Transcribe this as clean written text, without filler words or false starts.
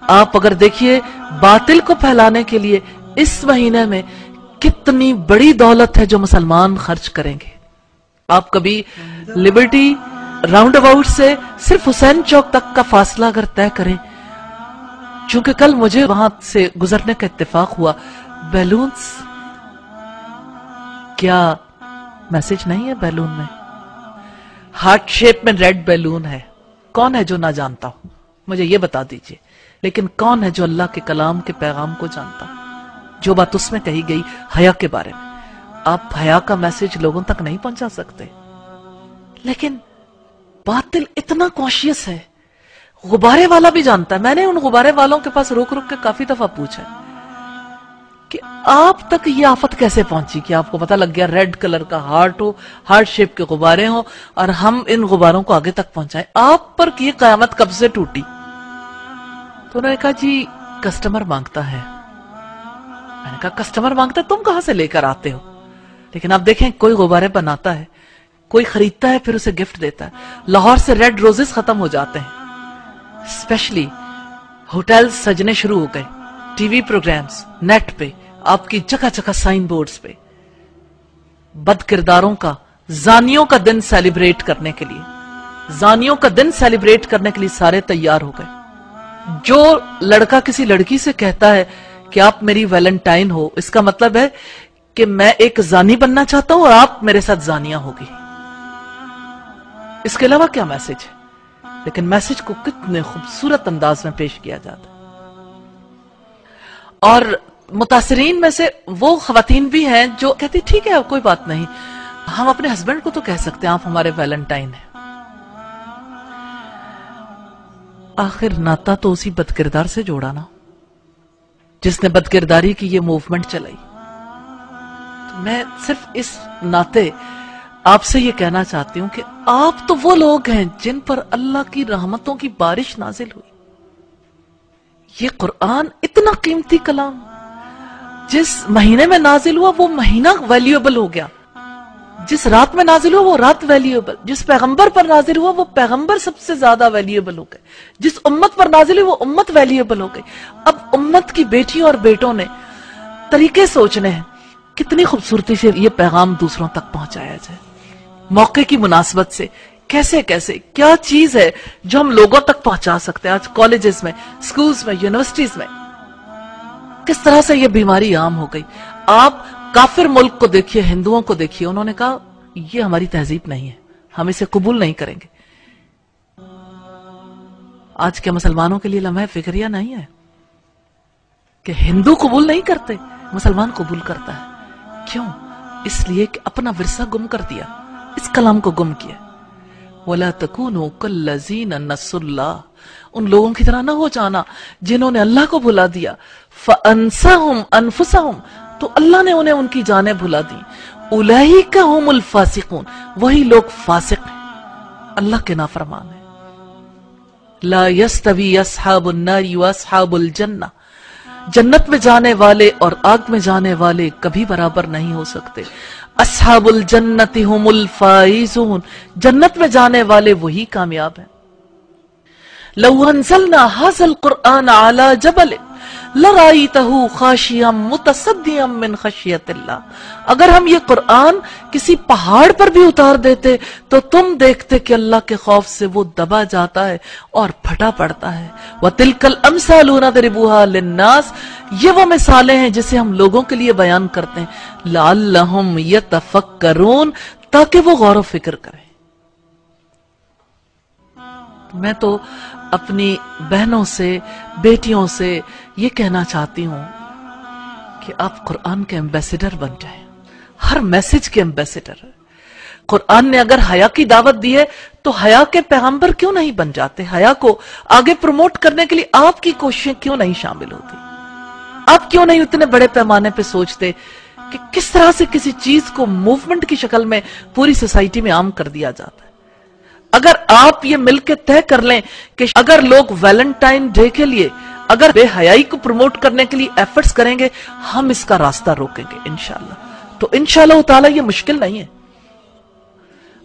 آپ اگر دیکھیے باطل کو پھیلانے کے لیے اس مہینے میں کتنی بڑی دولت ہے جو مسلمان خرچ کریں گے. آپ کبھی لبرٹی راؤنڈ اباؤٹ سے صرف حسین چوک تک کا فاصلہ اگر طے کریں، چونکہ کل مجھے وہاں سے گزرنے کا اتفاق ہوا، بیلونز، کیا میسج نہیں ہے بیلون میں؟ ہارٹ شیپ میں ریڈ بیلون ہے. کون ہے جو نہ جانتا ہو؟ مجھے یہ بتا دیجئے. لیکن کون ہے جو اللہ کے کلام کے پیغام کو جانتا ہو؟ جو بات اس میں کہی گئی حیا کے بارے میں، آپ حیا کا میسج لوگوں تک نہیں پہنچا سکتے. لیکن باطل اتنا کانشیس ہے، غبارے والا بھی جانتا ہے. میں نے ان غبارے والوں کے پاس رک رک کے کافی دفعہ پوچھا کہ آپ تک یہ آفت کیسے پہنچی کہ آپ کو پتہ لگ گیا ریڈ کلر کا ہارٹ ہو، ہارٹ شیپ کے غبارے ہوں، اور ہم ان غباروں کو آگے تک پہنچائیں. آپ پر کی قیامت کب سے ٹوٹی؟ تو انہوں نے کہا جی کسٹمر مانگتا ہے. میں نے کہا کسٹمر مانگتا ہے، تم کہاں سے لے کر آتے ہو؟ لیکن آپ دیکھیں کوئی غبارے بناتا ہے، کوئی خریدتا ہے، پھر اسے گفٹ دیتا ہے. لاہور سے ریڈ روزز ختم ہو جاتے ہیں. اسپیشلی ہوٹلز سجنے شروع ہو گئے، ٹی وی پروگرامز، نیٹ پہ آپ کی جگہ جگہ سائن بورڈز پہ بد کرداروں کا، زانیوں کا دن سیلیبریٹ کرنے کے لیے، زانیوں کا دن سیلیبریٹ کرنے کے لیے سارے تیار ہو گئے. جو لڑکا کسی لڑکی سے کہتا ہے کہ آپ میری ویلنٹائن ہو، اس کا مطلب ہے کہ میں ایک زانی بننا چاہتا ہوں اور آپ میرے ساتھ زانیاں ہوگی. اس کے علاوہ کیا میسج ہے؟ لیکن میسج کو کتنے خوبصورت انداز میں پیش کیا جاتا ہے. اور متاثرین میں سے وہ خواتین بھی ہیں جو کہتی ٹھیک ہے کوئی بات نہیں، ہم اپنے ہسبینڈ کو تو کہہ سکتے ہیں آپ ہمارے ویلنٹائن ہیں. آخر ناتا تو اسی بدکردار سے جوڑا نا جس نے بدکرداری کی یہ موومنٹ چلائی. تو میں صرف اس ناطے آپ سے یہ کہنا چاہتی ہوں کہ آپ تو وہ لوگ ہیں جن پر اللہ کی رحمتوں کی بارش نازل ہوئی. یہ قرآن اتنا قیمتی کلام جس مہینے میں نازل ہوا وہ مہینہ ویلیوبل ہو گیا، جس رات میں نازل ہوا وہ رات ویلیوبل، جس پیغمبر پر نازل ہوا وہ پیغمبر سب سے زیادہ ویلیوبل ہو گئے، جس امت پر نازل ہوئی وہ امت ویلیوبل ہو گئی. اب امت کی بیٹیوں اور بیٹوں نے طریقے سوچنے ہیں کتنی خوبصورتی سے یہ پیغام دوسروں تک پہنچایا جائے. موقع کی مناسبت سے کیسے کیا چیز ہے جو ہم لوگوں تک پہنچا سکتے ہیں. آج کالجز میں، سکولز میں، یونیورسٹیز میں کس طرح سے یہ بیماری عام ہو گئی. آپ کافر ملک کو دیکھیے، ہندوؤں کو دیکھیے، انہوں نے کہا یہ ہماری تہذیب نہیں ہے، ہم اسے قبول نہیں کریں گے. آج کے مسلمانوں کے لیے لمحہ فکریہ نہیں ہے کہ ہندو قبول نہیں کرتے، مسلمان قبول کرتا ہے. کیوں؟ اس لیے کہ اپنا ورثہ گم کر دیا، اس کلام کو گم کیا. وَلَا تَكُونُوا كَالَّذِينَ نَسُوا اللَّهَ، ان لوگوں کی طرح نہ ہو جانا جنہوں نے اللہ کو بھلا دیا. فَأَنسَاهُمْ أَنفُسَهُمْ، تو اللہ نے انہیں ان کی جانیں بھلا دی. اولئک هم الفاسقون، وہی لوگ فاسق ہیں، اللہ کے نافرمان ہیں. لا يستوی اصحاب النار واصحاب الجنہ، جنت میں جانے والے اور آگ میں جانے والے کبھی برابر نہیں ہو سکتے. اصحاب الجنت هم الفائزون، جنت میں جانے والے وہی کامیاب ہیں. لو انزلنا هذا القرآن على جبل لرأيته خاشعا متصدعا من خشیت اللہ، اگر ہم یہ قرآن کسی پہاڑ پر بھی اتار دیتے تو تم دیکھتے کہ اللہ کے خوف سے وہ دبا جاتا ہے اور پھٹا پڑتا ہے. وَتِلْكَ الْأَمْثَالُ نَضْرِبُهَا لِلنَّاسِ، یہ وہ مثالیں ہیں جسے ہم لوگوں کے لیے بیان کرتے ہیں. لَعَلَّهُمْ يَتَفَكَّرُونَ، تاکہ وہ غور و فکر کریں. میں تو اپنی بہنوں سے، بیٹیوں سے یہ کہنا چاہتی ہوں کہ آپ قرآن کے ایمبیسیڈر بن جائیں، ہر میسج کے ایمبیسیڈر. قرآن نے اگر حیا کی دعوت دی ہے تو حیا کے پیغمبر کیوں نہیں بن جاتے؟ حیا کو آگے پروموٹ کرنے کے لیے آپ کی کوششیں کیوں نہیں شامل ہوتی؟ آپ کیوں نہیں اتنے بڑے پیمانے پہ سوچتے کہ کس طرح سے کسی چیز کو موومنٹ کی شکل میں پوری سوسائٹی میں عام کر دیا جاتا ہے؟ اگر آپ یہ مل کے طے کر لیں کہ اگر لوگ ویلنٹائن ڈے کے لیے اگر بے حیائی کو پروموٹ کرنے کے لیے ایفرٹس کریں گے، ہم اس کا راستہ روکیں گے انشاءاللہ. تو انشاءاللہ تعالی یہ مشکل نہیں ہے.